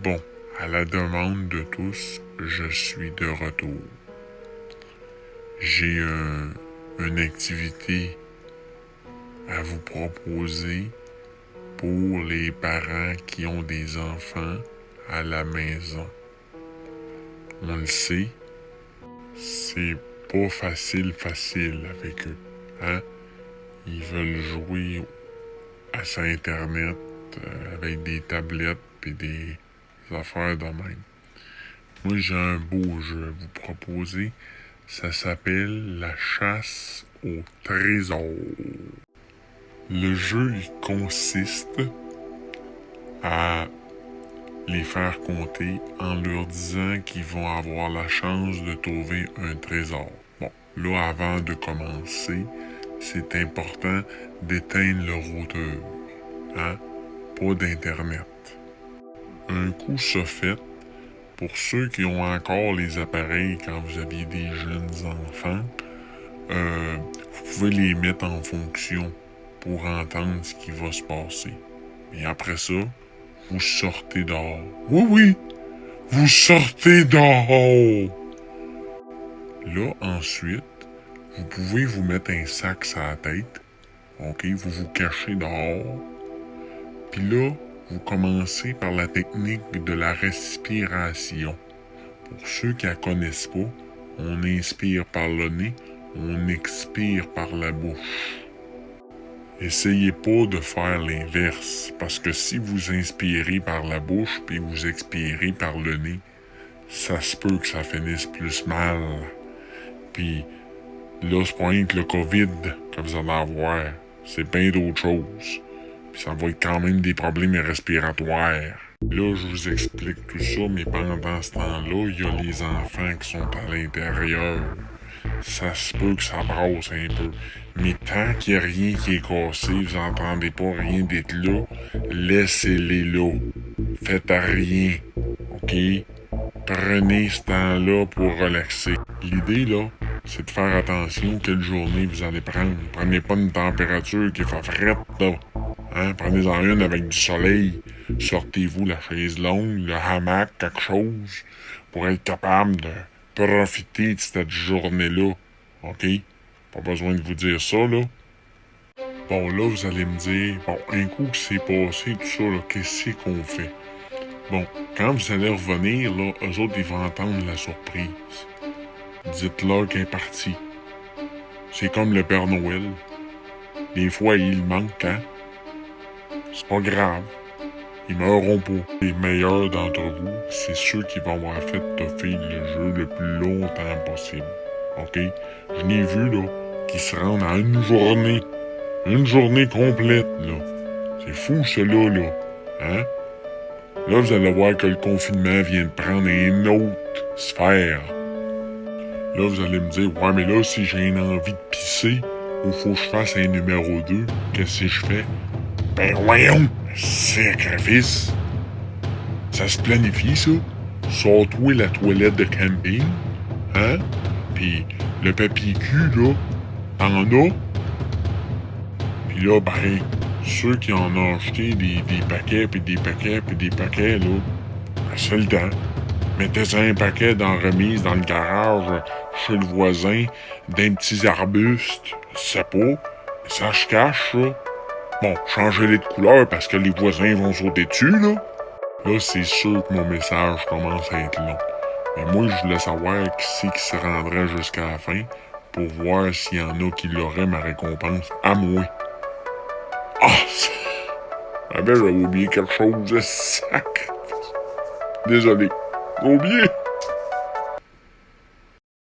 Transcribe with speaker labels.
Speaker 1: Bon, à la demande de tous, je suis de retour. J'ai une activité à vous proposer pour les parents qui ont des enfants à la maison. On le sait, c'est pas facile avec eux, hein? Ils veulent jouer à sur Internet avec des tablettes et des affaires de même. Moi, j'ai un beau jeu à vous proposer. Ça s'appelle la chasse au trésor. Le jeu, il consiste à les faire compter en leur disant qu'ils vont avoir la chance de trouver un trésor. Bon, là, avant de commencer, c'est important d'éteindre le routeur, hein? Pas d'Internet. Un coup ça fait, pour ceux qui ont encore les appareils quand vous aviez des jeunes enfants, vous pouvez les mettre en fonction pour entendre ce qui va se passer. Et après ça, vous sortez dehors. Oui, vous sortez dehors. Là, ensuite, vous pouvez vous mettre un sac sur la tête. OK, vous vous cachez dehors. Puis là, vous commencez par la technique de la respiration. Pour ceux qui la connaissent pas, on inspire par le nez, on expire par la bouche. Essayez pas de faire l'inverse, parce que si vous inspirez par la bouche puis vous expirez par le nez, ça se peut que ça finisse plus mal. Puis là, c'est pas rien que le COVID que vous allez avoir, c'est bien d'autres choses. Puis ça va être quand même des problèmes respiratoires. Là, je vous explique tout ça, mais pendant ce temps-là, il y a les enfants qui sont à l'intérieur. Ça se peut que ça brasse un peu. Mais tant qu'il n'y a rien qui est cassé, vous entendez pas rien d'être là, laissez-les là. Faites à rien. OK? Prenez ce temps-là pour relaxer. L'idée, là, c'est de faire attention quelle journée vous allez prendre. Prenez pas une température qui fait frette, là. Hein? Prenez-en une avec du soleil. Sortez-vous la chaise longue, le hamac, quelque chose, pour être capable de profiter de cette journée-là. OK? Pas besoin de vous dire ça, là. Bon, là, vous allez me dire, bon, un coup que c'est passé, tout ça, là, qu'est-ce qu'on fait? Bon, quand vous allez revenir, là, eux autres, ils vont entendre la surprise. Dites-leur qu'elle est partie. C'est comme le Père Noël. Des fois, il manque, hein? C'est pas grave. Ils meurront pas. Les meilleurs d'entre vous, c'est ceux qui vont avoir fait toffer le jeu le plus longtemps possible. OK? Je n'ai vu, là, qui se rendent à une journée. Une journée complète, là. C'est fou, cela, là. Hein? Là, vous allez voir que le confinement vient de prendre une autre sphère. Là, vous allez me dire, ouais, mais là, si j'ai une envie de pisser, ou faut que je fasse un numéro 2, qu'est-ce que je fais? Ben voyons, sacrifice. Ça se planifie, ça. Sors-toi la toilette de camping, hein? Pis le papier cul, là, t'en as. Pis là, ben, ceux qui en ont acheté des paquets, pis des paquets, pis des paquets, là, ben, c'est le temps. Mettez un paquet dans la remise, dans le garage, chez le voisin, d'un petits arbustes, je sais pas. Ça se cache, ça. Bon, changez-les de couleur parce que les voisins vont sauter dessus, là. Là, c'est sûr que mon message commence à être long. Mais moi, je voulais savoir qui c'est qui se rendrait jusqu'à la fin pour voir s'il y en a qui l'auraient ma récompense à moi. Ah! Ah ben, j'avais oublié quelque chose de sac. Désolé. J'ai oublié.